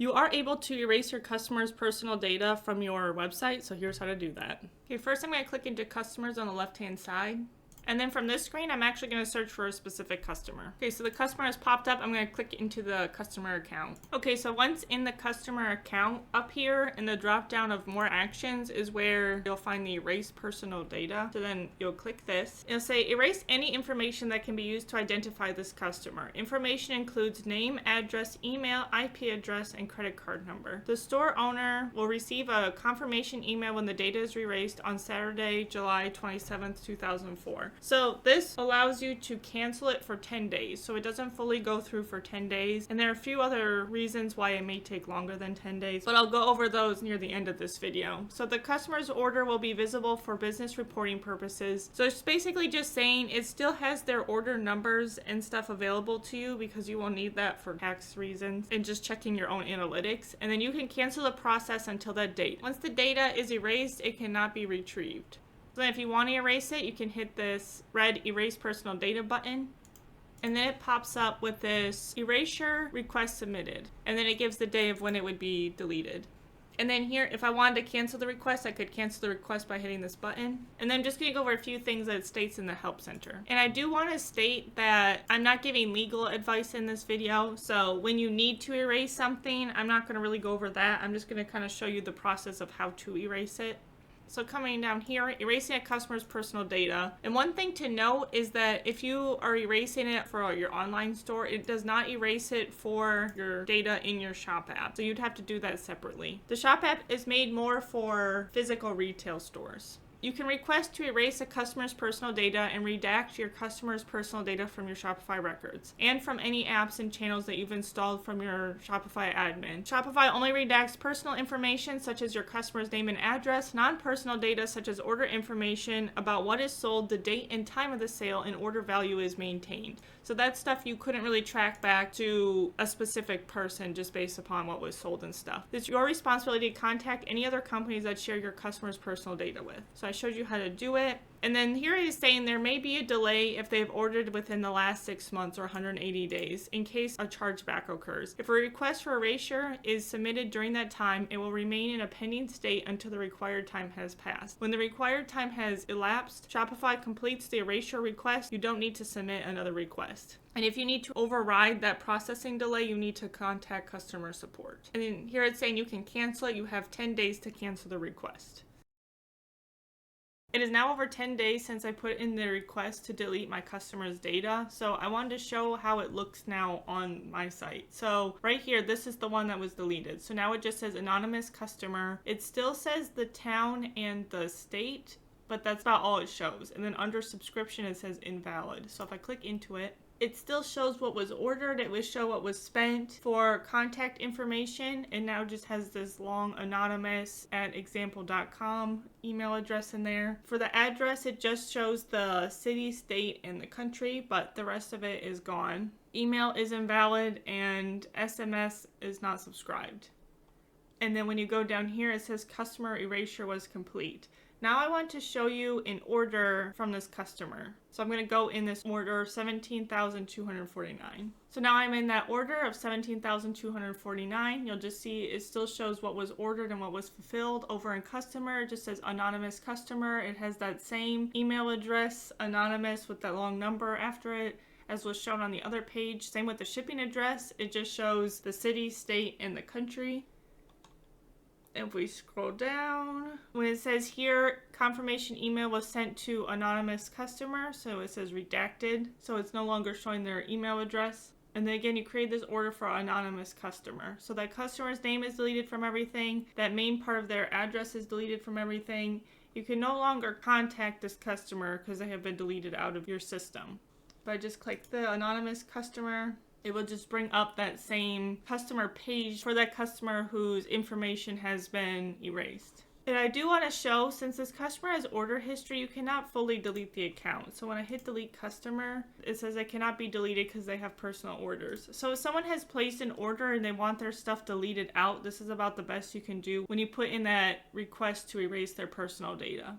You are able to erase your customers' personal data from your website, so here's how to do that. Okay, first I'm going to click into customers on the left-hand side. And then from this screen, I'm actually going to search for a specific customer. Okay, so the customer has popped up. I'm going to click into the customer account. Okay, so once in the customer account, up here in the drop down of more actions is where you'll find the erase personal data. So then you'll click this. It'll say erase any information that can be used to identify this customer. Information includes name, address, email, IP address, and credit card number. The store owner will receive a confirmation email when the data is erased on Saturday, July 27th, 2004. So this allows you to cancel it for 10 days. So it doesn't fully go through for 10 days. And there are a few other reasons why it may take longer than 10 days, but I'll go over those near the end of this video. So the customer's order will be visible for business reporting purposes. So it's basically just saying it still has their order numbers and stuff available to you because you will need that for tax reasons and just checking your own analytics. And then you can cancel the process until that date. Once the data is erased, it cannot be retrieved. So then if you want to erase it, you can hit this red erase personal data button. And then it pops up with this erasure request submitted. And then it gives the day of when it would be deleted. And then here, if I wanted to cancel the request, I could cancel the request by hitting this button. And then I'm just going to go over a few things that it states in the Help Center. And I do want to state that I'm not giving legal advice in this video. So when you need to erase something, I'm not going to really go over that. I'm just going to kind of show you the process of how to erase it. So coming down here, erasing a customer's personal data. And one thing to note is that if you are erasing it for your online store, it does not erase it for your data in your Shop app. So you'd have to do that separately. The Shop app is made more for physical retail stores. You can request to erase a customer's personal data and redact your customer's personal data from your Shopify records and from any apps and channels that you've installed from your Shopify admin. Shopify only redacts personal information such as your customer's name and address, non-personal data such as order information about what is sold, the date and time of the sale, and order value is maintained. So that's stuff you couldn't really track back to a specific person just based upon what was sold and stuff. It's your responsibility to contact any other companies that share your customer's personal data with. So I showed you how to do it. And then here it is saying there may be a delay if they've ordered within the last 6 months or 180 days in case a chargeback occurs. If a request for erasure is submitted during that time, it will remain in a pending state until the required time has passed. When the required time has elapsed, Shopify completes the erasure request. You don't need to submit another request. And if you need to override that processing delay, you need to contact customer support. And then here it's saying you can cancel it. You have 10 days to cancel the request. It is now over 10 days since I put in the request to delete my customer's data, so I wanted to show how it looks now on my site. So right here, this is the one that was deleted. So now it just says anonymous customer. It still says the town and the state, but that's about all it shows. And then under subscription, it says invalid. So if I click into it, it still shows what was ordered. It will show what was spent for contact information, and now just has this long anonymous at example.com email address in there. For the address, it just shows the city, state, and the country, but the rest of it is gone. Email is invalid, and SMS is not subscribed. And then when you go down here, it says customer erasure was complete. Now I want to show you an order from this customer. So I'm going to go in this order, 17,249. So now I'm in that order of 17,249. You'll just see it still shows what was ordered and what was fulfilled. Over in customer, it just says anonymous customer. It has that same email address, anonymous, with that long number after it, as was shown on the other page. Same with the shipping address. It just shows the city, state, and the country. If we scroll down, when it says here, confirmation email was sent to anonymous customer, so it says redacted, so it's no longer showing their email address. And then again, you create this order for anonymous customer. So that customer's name is deleted from everything, that main part of their address is deleted from everything. You can no longer contact this customer because they have been deleted out of your system. But I just click the anonymous customer. It will just bring up that same customer page for that customer whose information has been erased. And I do want to show, since this customer has order history, you cannot fully delete the account. So when I hit delete customer, it says it cannot be deleted because they have personal orders. So if someone has placed an order and they want their stuff deleted out, this is about the best you can do when you put in that request to erase their personal data.